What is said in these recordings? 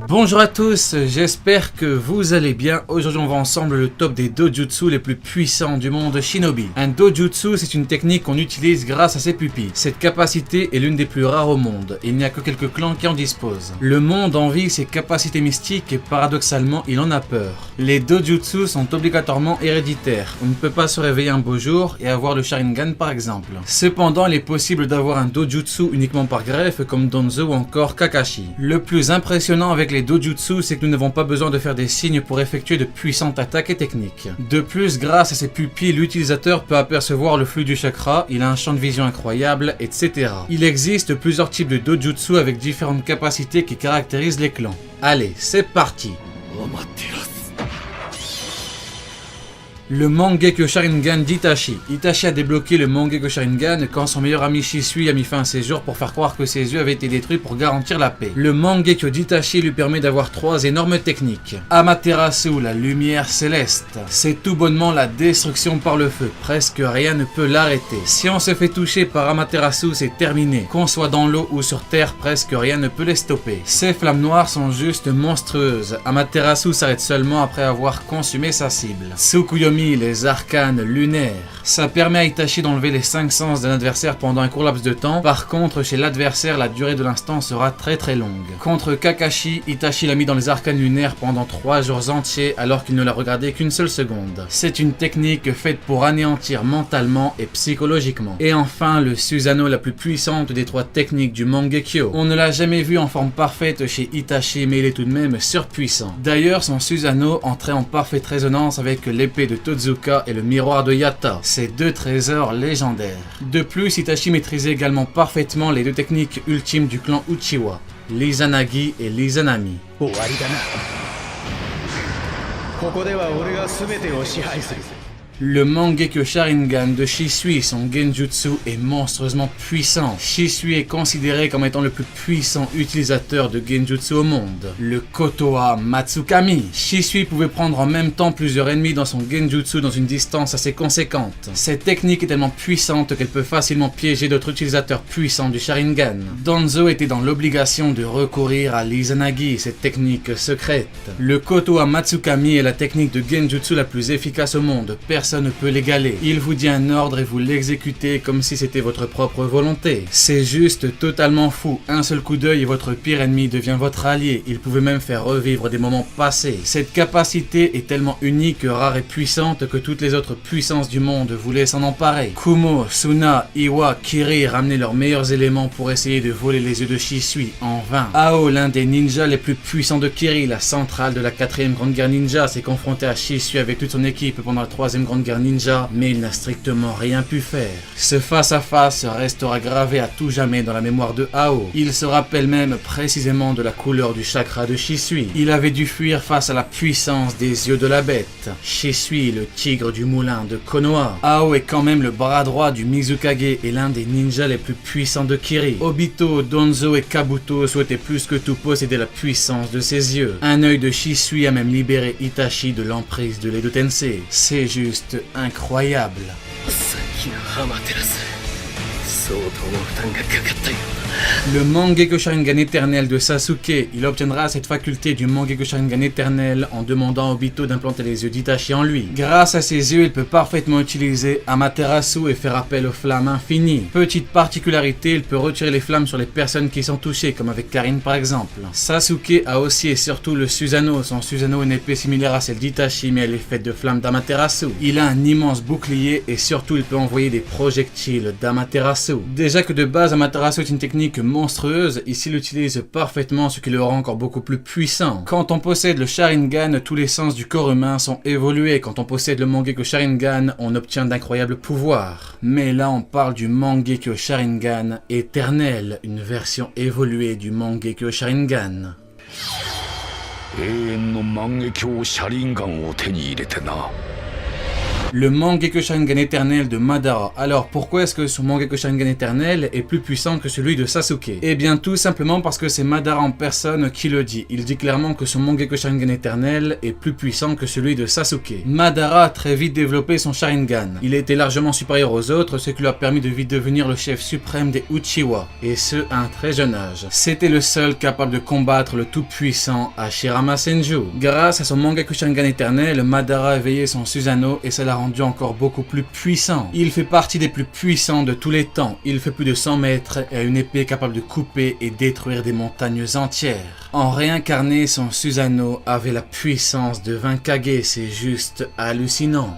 Bonjour à tous, j'espère que vous allez bien. Aujourd'hui on va ensemble le top des dojutsu les plus puissants du monde Shinobi. Un dojutsu, c'est une technique qu'on utilise grâce à ses pupilles. Cette capacité est l'une des plus rares au monde, il n'y a que quelques clans qui en disposent. Le monde envie ses capacités mystiques et paradoxalement il en a peur. Les dojutsu sont obligatoirement héréditaires, on ne peut pas se réveiller un beau jour et avoir le Sharingan par exemple. Cependant il est possible d'avoir un dojutsu uniquement par greffe comme Danzo ou encore Kakashi. Le plus impressionnant avec les dojutsu, c'est que nous n'avons pas besoin de faire des signes pour effectuer de puissantes attaques et techniques. De plus, grâce à ses pupilles, l'utilisateur peut apercevoir le flux du chakra, il a un champ de vision incroyable, etc. Il existe plusieurs types de dojutsu avec différentes capacités qui caractérisent les clans. Allez, c'est parti! Le Mangekyo Sharingan d'Itachi. Itachi a débloqué le Mangekyo Sharingan quand son meilleur ami Shisui a mis fin à ses jours pour faire croire que ses yeux avaient été détruits pour garantir la paix. Le Mangekyo d'Itachi lui permet d'avoir 3 énormes techniques. Amaterasu, la lumière céleste. C'est tout bonnement la destruction par le feu. Presque rien ne peut l'arrêter. Si on se fait toucher par Amaterasu, c'est terminé. Qu'on soit dans l'eau ou sur terre, presque rien ne peut les stopper. Ces flammes noires sont juste monstrueuses. Amaterasu s'arrête seulement après avoir consumé sa cible. Tsukuyomi, les arcanes lunaires. Ça permet à Itachi d'enlever les 5 sens d'un adversaire pendant un court laps de temps. Par contre, chez l'adversaire, la durée de l'instant sera très longue. Contre Kakashi, Itachi l'a mis dans les arcanes lunaires pendant 3 jours entiers alors qu'il ne l'a regardé qu'une seule seconde. C'est une technique faite pour anéantir mentalement et psychologiquement. Et enfin, le Susanoo, la plus puissante des 3 techniques du Mangekyo. On ne l'a jamais vu en forme parfaite chez Itachi, mais il est tout de même surpuissant. D'ailleurs, son Susanoo entrait en parfaite résonance avec l'épée de Totsuka et le miroir de Yatta, ces 2 trésors légendaires. De plus, Itachi maîtrisait également parfaitement les 2 techniques ultimes du clan Uchiwa, l'Izanagi et l'Izanami. Le Mangekyo Sharingan de Shisui, son genjutsu, est monstrueusement puissant. Shisui est considéré comme étant le plus puissant utilisateur de genjutsu au monde. Le Kotoa Matsukami. Shisui pouvait prendre en même temps plusieurs ennemis dans son genjutsu dans une distance assez conséquente. Cette technique est tellement puissante qu'elle peut facilement piéger d'autres utilisateurs puissants du Sharingan. Danzo était dans l'obligation de recourir à l'Izanagi, cette technique secrète. Le Kotoa Matsukami est la technique de genjutsu la plus efficace au monde. Personne ne peut l'égaler. Il vous dit un ordre et vous l'exécutez comme si c'était votre propre volonté. C'est juste totalement fou. Un seul coup d'œil et votre pire ennemi devient votre allié. Il pouvait même faire revivre des moments passés. Cette capacité est tellement unique, rare et puissante que toutes les autres puissances du monde voulaient s'en emparer. Kumo, Suna, Iwa, Kiri ramenaient leurs meilleurs éléments pour essayer de voler les yeux de Shisui en vain. Ao, l'un des ninjas les plus puissants de Kiri, la centrale de la 4ème grande guerre ninja, s'est confronté à Shisui avec toute son équipe pendant la 3ème grande guerre ninja, mais il n'a strictement rien pu faire. Ce face-à-face restera gravé à tout jamais dans la mémoire de Ao. Il se rappelle même précisément de la couleur du chakra de Shisui. Il avait dû fuir face à la puissance des yeux de la bête. Shisui, le tigre du moulin de Konoha. Ao est quand même le bras droit du Mizukage et l'un des ninjas les plus puissants de Kiri. Obito, Danzo et Kabuto souhaitaient plus que tout posséder la puissance de ses yeux. Un œil de Shisui a même libéré Itachi de l'emprise de l'Edo Tensei. C'est juste incroyable. Le Mangekyo Sharingan éternel de Sasuke, il obtiendra cette faculté du Mangekyo Sharingan éternel en demandant à Obito d'implanter les yeux d'Itachi en lui. Grâce à ses yeux, il peut parfaitement utiliser Amaterasu et faire appel aux flammes infinies. Petite particularité, il peut retirer les flammes sur les personnes qui sont touchées, comme avec Karin par exemple. Sasuke a aussi et surtout le Susanoo. Son Susanoo est une épée similaire à celle d'Itachi, mais elle est faite de flammes d'Amaterasu. Il a un immense bouclier et surtout il peut envoyer des projectiles d'Amaterasu. Déjà que de base Amaterasu est une technique monstrueuse, ici il utilise parfaitement ce qui le rend encore beaucoup plus puissant. Quand on possède le Sharingan, tous les sens du corps humain sont évolués. Quand on possède le Mangekyo Sharingan, on obtient d'incroyables pouvoirs. Mais là on parle du Mangekyo Sharingan éternel, une version évoluée du Mangekyo Sharingan. 永遠の万華鏡シャリンガンを手に入れてな。Le Mangekyo Sharingan éternel de Madara. Alors pourquoi est-ce que son Mangekyo Sharingan éternel est plus puissant que celui de Sasuke? Eh bien tout simplement parce que c'est Madara en personne qui le dit. Il dit clairement que son Mangekyo Sharingan éternel est plus puissant que celui de Sasuke. Madara a très vite développé son Sharingan. Il était largement supérieur aux autres, ce qui lui a permis de vite devenir le chef suprême des Uchiwa, et ce à un très jeune âge. C'était le seul capable de combattre le tout-puissant Hashirama Senju. Grâce à son Mangekyo Sharingan éternel, Madara a éveillé son Susanoo et ça l'a rendu encore beaucoup plus puissant. Il fait partie des plus puissants de tous les temps. Il fait plus de 100 mètres et a une épée capable de couper et détruire des montagnes entières. En réincarné, son Susanoo avait la puissance de 20 Kage, c'est juste hallucinant.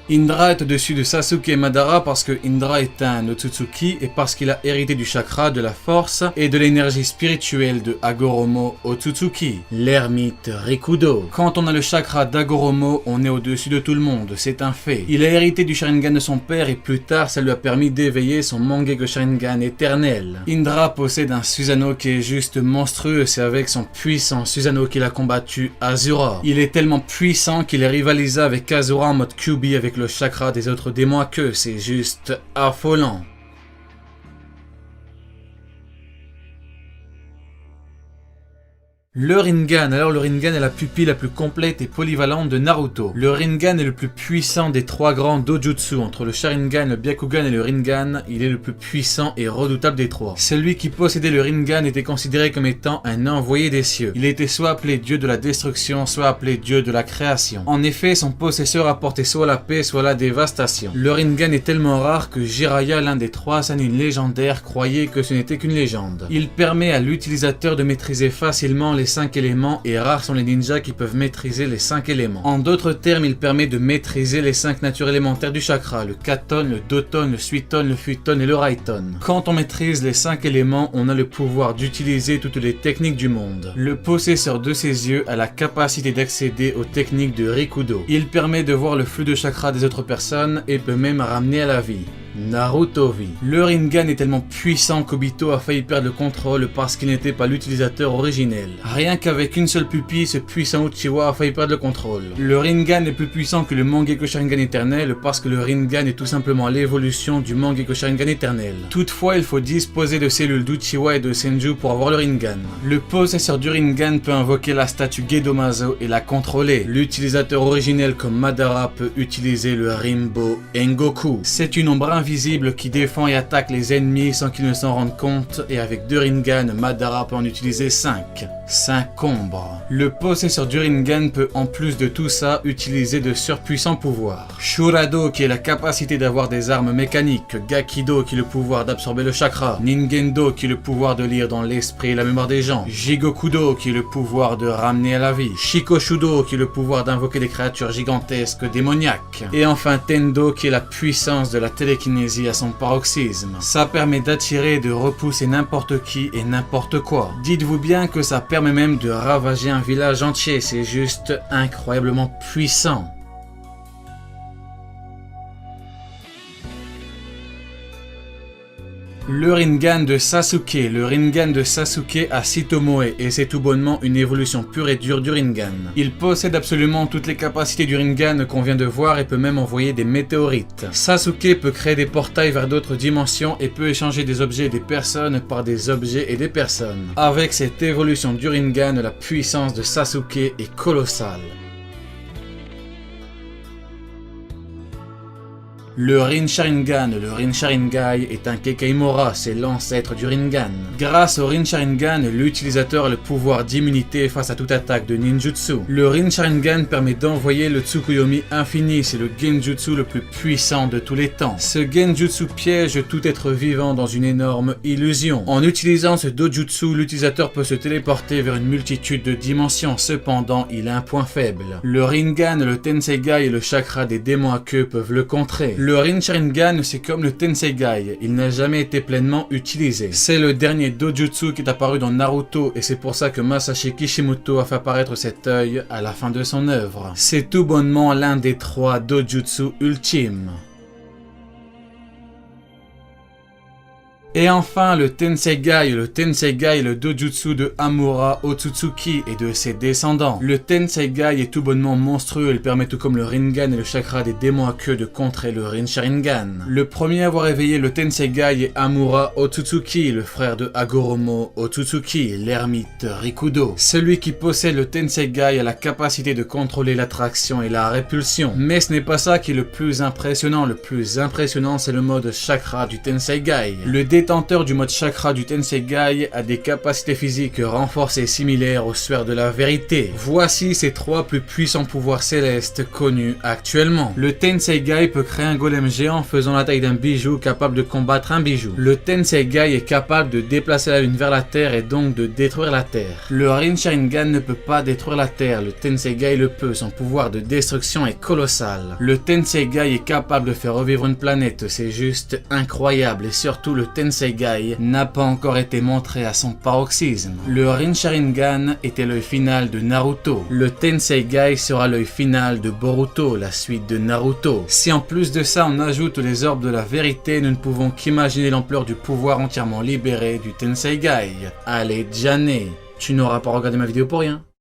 Indra est au-dessus de Sasuke et Madara parce que Indra est un Otsutsuki et parce qu'il a hérité du chakra, de la force et de l'énergie spirituelle de Hagoromo Otsutsuki, l'ermite Rikudo. Quand on a le chakra d'Hagoromo, on est au-dessus de tout le monde, c'est un fait. Il a hérité du Sharingan de son père et plus tard ça lui a permis d'éveiller son Mangekyo Sharingan éternel. Indra possède un Susanoo qui est juste monstrueux, c'est avec son puissant Susanoo qu'il a combattu Asura. Il est tellement puissant qu'il est rivalisé avec Asura en mode QB avec le chakra des autres démons à queue, c'est juste affolant. Le Rinnegan. Alors le Rinnegan est la pupille la plus complète et polyvalente de Naruto. Le Rinnegan est le plus puissant des trois grands dojutsu. Entre le Sharingan, le Byakugan et le Rinnegan, il est le plus puissant et redoutable des trois. Celui qui possédait le Rinnegan était considéré comme étant un envoyé des cieux. Il était soit appelé dieu de la destruction, soit appelé dieu de la création. En effet, son possesseur apportait soit la paix, soit la dévastation. Le Rinnegan est tellement rare que Jiraiya, l'un des trois Sannin légendaires, croyait que ce n'était qu'une légende. Il permet à l'utilisateur de maîtriser facilement les 5 éléments et rares sont les ninjas qui peuvent maîtriser les 5 éléments. En d'autres termes, il permet de maîtriser les 5 natures élémentaires du chakra, le Katon, le Doton, le Suiton, le Futon et le Raiton. Quand on maîtrise les 5 éléments, on a le pouvoir d'utiliser toutes les techniques du monde. Le possesseur de ces yeux a la capacité d'accéder aux techniques de Rikudo. Il permet de voir le flux de chakra des autres personnes et peut même ramener à la vie. Naruto vit. Le Rinnegan est tellement puissant qu'Obito a failli perdre le contrôle parce qu'il n'était pas l'utilisateur originel. Rien qu'avec une seule pupille, ce puissant Uchiwa a failli perdre le contrôle. Le Rinnegan est plus puissant que le Mangekyo Sharingan éternel parce que le Rinnegan est tout simplement l'évolution du Mangekyo Sharingan éternel. Toutefois, il faut disposer de cellules d'Uchiwa et de Senju pour avoir le Rinnegan. Le possesseur du Rinnegan peut invoquer la statue Gedomazo et la contrôler. L'utilisateur originel comme Madara peut utiliser le Rinbo Engoku. C'est une ombre invisible qui défend et attaque les ennemis sans qu'ils ne s'en rendent compte et avec 2 Rinnegan, Madara peut en utiliser 5. 5 ombres. Le possesseur du Rinnegan peut en plus de tout ça utiliser de surpuissants pouvoirs. Shurado qui est la capacité d'avoir des armes mécaniques, Gakido qui est le pouvoir d'absorber le chakra, Ningendo qui est le pouvoir de lire dans l'esprit et la mémoire des gens, Jigokudo qui est le pouvoir de ramener à la vie, Shikoshudo qui est le pouvoir d'invoquer des créatures gigantesques démoniaques, et enfin Tendo qui est la puissance de la télékinésie à son paroxysme. Ça permet d'attirer et de repousser n'importe qui et n'importe quoi. Dites-vous bien que ça permet même de ravager un village entier, c'est juste incroyablement puissant. Le Rinnegan de Sasuke. Le Rinnegan de Sasuke a 6 Tomoe et c'est tout bonnement une évolution pure et dure du Rinnegan. Il possède absolument toutes les capacités du Rinnegan qu'on vient de voir et peut même envoyer des météorites. Sasuke peut créer des portails vers d'autres dimensions et peut échanger des objets et des personnes par des objets et des personnes. Avec cette évolution du Rinnegan, la puissance de Sasuke est colossale. Le Rin Sharingan, le Rin Sharingai est un Kekeimora, c'est l'ancêtre du Rinnegan. Grâce au Rin Sharingan, l'utilisateur a le pouvoir d'immunité face à toute attaque de ninjutsu. Le Rin Sharingan permet d'envoyer le Tsukuyomi infini, c'est le genjutsu le plus puissant de tous les temps. Ce genjutsu piège tout être vivant dans une énorme illusion. En utilisant ce dojutsu, l'utilisateur peut se téléporter vers une multitude de dimensions, cependant il a un point faible. Le Rinnegan, le Tenseigai et le chakra des démons à queue peuvent le contrer. Le Rin Sharingan, c'est comme le Tenseigai, il n'a jamais été pleinement utilisé. C'est le dernier dojutsu qui est apparu dans Naruto et c'est pour ça que Masashi Kishimoto a fait apparaître cet œil à la fin de son œuvre. C'est tout bonnement l'un des 3 dojutsu ultimes. Et enfin, le Tenseigai. Le Tenseigai est le dojutsu de Hamura Otsutsuki et de ses descendants. Le Tenseigai est tout bonnement monstrueux, il permet tout comme le Rinnegan et le chakra des démons à queue de contrer le Rin-Sharingan. Le premier à avoir éveillé le Tenseigai est Hamura Otsutsuki, le frère de Hagoromo Otsutsuki, l'ermite Rikudo. Celui qui possède le Tenseigai a la capacité de contrôler l'attraction et la répulsion. Mais ce n'est pas ça qui est le plus impressionnant. Le plus impressionnant, c'est le mode chakra du Tenseigai. Le détenteur du mode chakra du Tenseigai a des capacités physiques renforcées similaires aux sphères de la vérité. Voici ses 3 plus puissants pouvoirs célestes connus actuellement. Le Tenseigai peut créer un golem géant faisant la taille d'un bijou capable de combattre un bijou. Le Tenseigai est capable de déplacer la lune vers la terre et donc de détruire la terre. Le Rin-Sharingan ne peut pas détruire la terre, le Tenseigai le peut, son pouvoir de destruction est colossal. Le Tenseigai est capable de faire revivre une planète, c'est juste incroyable et surtout le Tenseigai n'a pas encore été montré à son paroxysme. Le Rin-Sharingan était l'œil final de Naruto. Le Tenseigai sera l'œil final de Boruto, la suite de Naruto. Si en plus de ça on ajoute les orbes de la vérité, nous ne pouvons qu'imaginer l'ampleur du pouvoir entièrement libéré du Tenseigai. Allez, Jané, tu n'auras pas regardé ma vidéo pour rien.